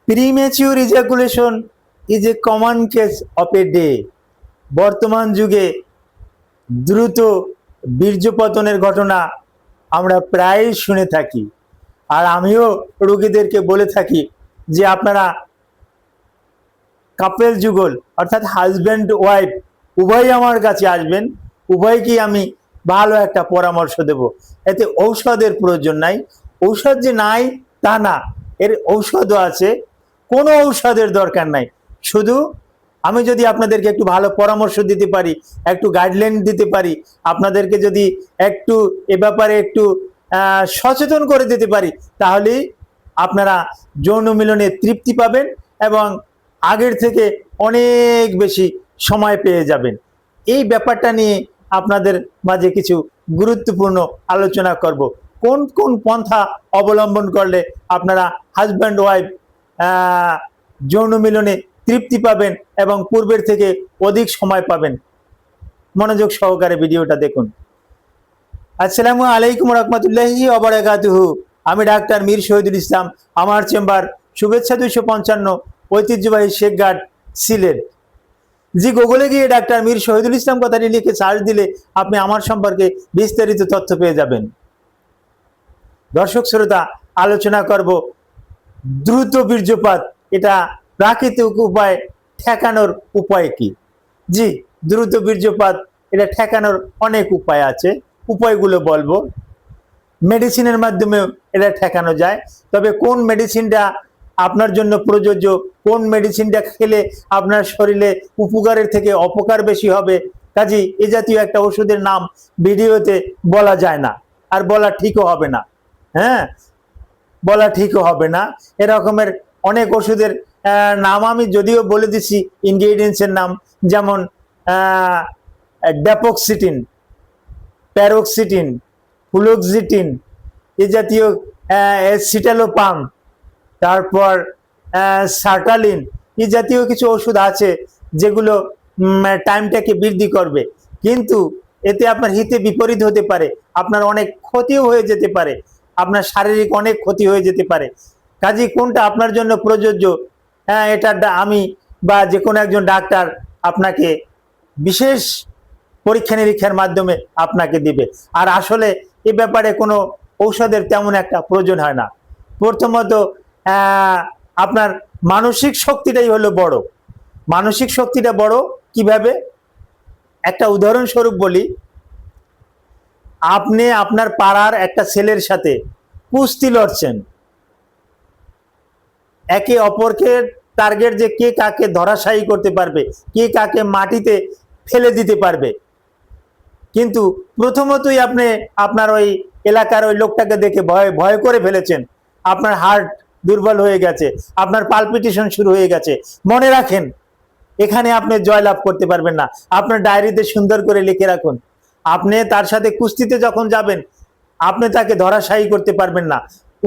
Premature ejaculation is a common case of a day. বর্তমান যুগে দ্রুত বীর্যপতনের ঘটনা আমরা প্রায়ই শুনে থাকি, আর আমিও রোগীদেরকে বলে থাকি যে আপনারা কাপেল যুগল অর্থাৎ হাজব্যান্ড ওয়াইফ উভয়ই আমার কাছে আসবেন, উভয়কেই আমি ভালো একটা পরামর্শ দেব। এতে ঔষধের প্রয়োজন নাই। ঔষধ যে নাই তা না, এর ঔষধও আছে, কোনো ঔষধের দরকার নাই। শুধু আমি যদি আপনাদেরকে একটু ভালো পরামর্শ দিতে পারি, একটু গাইডলাইন দিতে পারি, আপনাদেরকে যদি একটু এ ব্যাপারে একটু সচেতন করে দিতে পারি, তাহলেই আপনারা যৌন মিলনে তৃপ্তি পাবেন এবং আগের থেকে অনেক বেশি সময় পেয়ে যাবেন। এই ব্যাপারটা নিয়ে আপনাদের মাঝে কিছু গুরুত্বপূর্ণ আলোচনা করব। কোন কোন পন্থা অবলম্বন করলে আপনারা হাজব্যান্ড ওয়াইফ যৌন মিলনে তৃপ্তি পাবেন এবং পূর্বের থেকে অধিক সময় পাবেন। মনোযোগ সহকারে ভিডিওটা দেখুন। আসসালামু আলাইকুম রহমতুল্লাহি ওয়া বারাকাতুহু। আমি ডাক্তার মীর শহীদুল ইসলাম। আমার চেম্বার শুভেচ্ছা 255, ঐতিহ্যবাহী শেখঘাট, সিলেট। জি, গুগলে গিয়ে ডাক্তার মীর শহীদুল ইসলাম কথাটি লিখে সার্চ দিলে আপনি আমার সম্পর্কে বিস্তারিত তথ্য পেয়ে যাবেন। দর্শক শ্রোতা, আলোচনা করব দ্রুত বীর্যপাত, এটা প্রাকৃতিক উপায় ঠেকানোর উপায় কি। জি, দ্রুত বীর্যপাত এটা ঠেকানোর অনেক উপায় আছে, উপায়গুলো বলবো। মেডিসিনের মাধ্যমেও এটা ঠেকানো যায়, তবে কোন মেডিসিনটা আপনার জন্য প্রযোজ্য, কোন মেডিসিনটা খেলে আপনার শরীরে উপকারের থেকে অপকার বেশি হবে, কাজেই এ জাতীয় একটা ওষুধের নাম ভিডিওতে বলা যায় না, আর বলা ঠিকও হবে না। হ্যাঁ, বলা ঠিকও হবে না। এরকমের অনেক ওষুধের নাম আমি যদিও বলে দিচ্ছি, ইনগ্রেডিয়েন্টসের নাম, যেমন ড্যাপোক্সিটিন, প্যারোক্সিটিন, ফ্লুক্সিটিন, এই জাতীয় সিটালোপাম, তারপর সার্টালিন, এই জাতীয় কিছু ওষুধ আছে যেগুলো টাইমটাকে বৃদ্ধি করবে, কিন্তু এতে আপনার হিতে বিপরীত হতে পারে, আপনার অনেক ক্ষতিও হয়ে যেতে পারে, আপনার শারীরিক অনেক ক্ষতি হয়ে যেতে পারে। কাজে কোনটা আপনার জন্য প্রযোজ্য, এটা আমি বা যে কোনো একজন ডাক্তার আপনাকে বিশেষ পরীক্ষা নিরীক্ষার মাধ্যমে আপনাকে দিবে। আর আসলে এ ব্যাপারে কোনো ঔষধের তেমন একটা প্রয়োজন হয় না। প্রথমত আপনার মানসিক শক্তিটাই হলো বড়। মানসিক শক্তিটা বড় কিভাবে, একটা উদাহরণস্বরূপ বলি। আপনি আপনার পাড়ার একটা ছেলের সাথে কুস্তি লড়ছেন, একে অপরকে টার্গেট যে কে কাকে ধরাশায়ী করতে পারবে, কে কাকে মাটিতে ফেলে দিতে পারবে। কিন্তু প্রথমতই আপনি আপনার ওই এলাকার ওই লোকটাকে দেখে ভয় করে ফেলেছেন, আপনার হার্ট দুর্বল হয়ে গেছে, আপনার পালপিটেশন শুরু হয়ে গেছে। মনে রাখেন, এখানে আপনি জয়লাভ করতে পারবেন না। আপনার ডায়েরিতে সুন্দর করে লিখে রাখুন, আপনি তার সাথে কুস্তিতে যখন যাবেন, আপনি তাকে ধরাশায়ী করতে পারবেন না,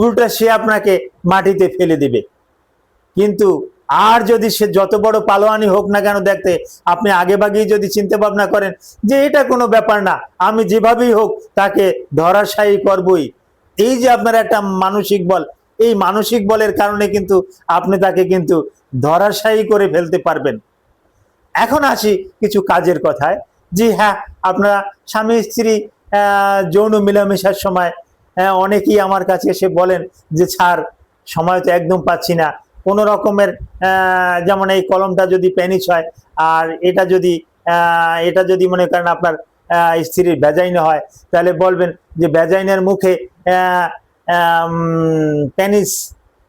উল্টা সে আপনাকে মাটিতে ফেলে দিবে। কিন্তু আর যদি সে যত বড় পালোয়ানি হোক না কেন, দেখতে আপনি আগে ভাগেই যদি চিন্তা ভাবনা করেন যে এটা কোনো ব্যাপার না, আমি যেভাবেই হোক তাকে ধরাশায়ী করবই, এই যে আপনার একটা মানসিক বল, এই মানসিক বলের কারণে কিন্তু আপনি তাকে কিন্তু ধরাশায়ী করে ফেলতে পারবেন। এখন আসি কিছু কাজের কথায়। জি হ্যাঁ, আপনারা স্বামী স্ত্রী যৌন মিলামেশার সময় অনেকেই আমার কাছে এসে বলেন যে স্যার, সময় তো একদম পাচ্ছি না, কোনো রকমের যেমন এই কলমটা যদি পেনিস হয়, আর এটা যদি মনে করেন আপনার স্ত্রীর ভ্যাজাইনা হয়, তাহলে বলবেন যে ভ্যাজাইনার মুখে পেনিস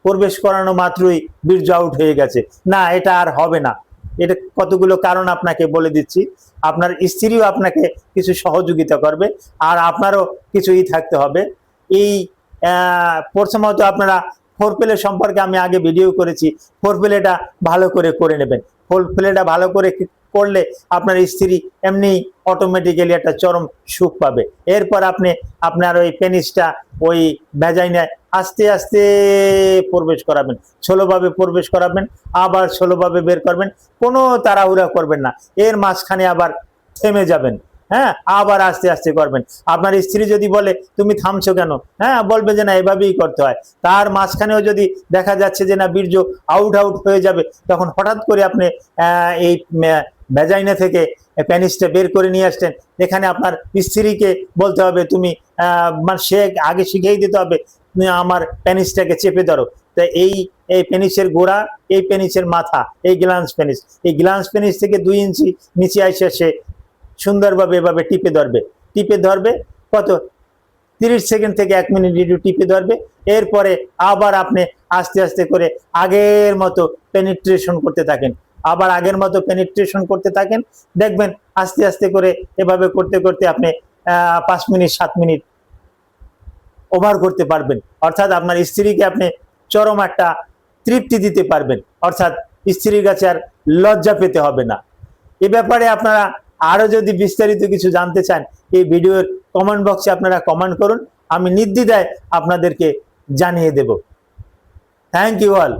প্রবেশ করানো মাত্রই বীর্য আউট হয়ে গেছে। না, এটা আর হবে না। এটা কতগুলো কারণ আপনাকে বলে দিচ্ছি। আপনার স্ত্রীও আপনাকে কিছু সহযোগিতা করবে, আর আপনারও কিছুই থাকতে হবে। এই প্রথমত আপনারা ফোরপ্লে সম্পর্কে আমি আগে ভিডিও করেছি, ফোরপ্লেটা ভালো করে নেবেন। ফোরপ্লেটা ভালো করে করলে আপনার স্ত্রী এমনি অটোমেটিক্যালি একটা চরম সুখ পাবে। এরপর আপনি আপনার ওই পেনিসটা ওই ভ্যাজাইনায় আস্তে আস্তে প্রবেশ করাবেন, ষোলোভাবে প্রবেশ করাবেন, আবার ষোলোভাবে বের করবেন। কোনো তাড়াহুড়া করবেন না, এর মাঝখানে আবার থেমে যাবেন। হ্যাঁ, আবার আস্তে আস্তে করবেন। আপনার স্ত্রী যদি বলে তুমি থামছো কেন, হ্যাঁ, বলবে যে না এভাবেই করতে হয়। তার মাঝখানেও যদি দেখা যাচ্ছে যে না বীর্য আউট হয়ে যাবে, তখন হঠাৎ করে আপনি এই ভ্যাজাইনা থেকে প্যানিসটা বের করে নিয়ে আসছেন। এখানে আপনার স্ত্রীকে বলতে হবে তুমি মানে সে আগে শিখিয়ে দিতে হবে তুমি আমার প্যানিসটাকে চেপে ধরো। তা এই পেনিসের গোড়া, এই পেনিসের মাথা, এই গ্ল্যান্স পেনিস, এই গ্ল্যান্স পেনিস থেকে 2 ইঞ্চি নিচে আসে সে সুন্দরভাবে এভাবে টিপে ধরবে কত 30 সেকেন্ড থেকে 1 মিনিট একটু টিপে ধরবে। এরপরে আবার আপনি আস্তে আস্তে করে আগের মতো পেনিট্রেশন করতে থাকেন, আবার আগের মতো পেনিট্রেশন করতে থাকেন। দেখবেন আস্তে আস্তে করে এভাবে করতে করতে আপনি 5 মিনিট 7 মিনিট ওভার করতে পারবেন। অর্থাৎ আপনার স্ত্রীকে আপনি চরম একটা তৃপ্তি দিতে পারবেন, অর্থাৎ স্ত্রীর কাছে আর লজ্জা পেতে হবে না। এ ব্যাপারে আপনারা আরো যদি বিস্তারিত কিছু জানতে চান, এই ভিডিওর কমেন্ট বক্সে আপনারা কমেন্ট করুন, আমি নির্দ্বিধায় আপনাদেরকে জানিয়ে দেব। Thank you all.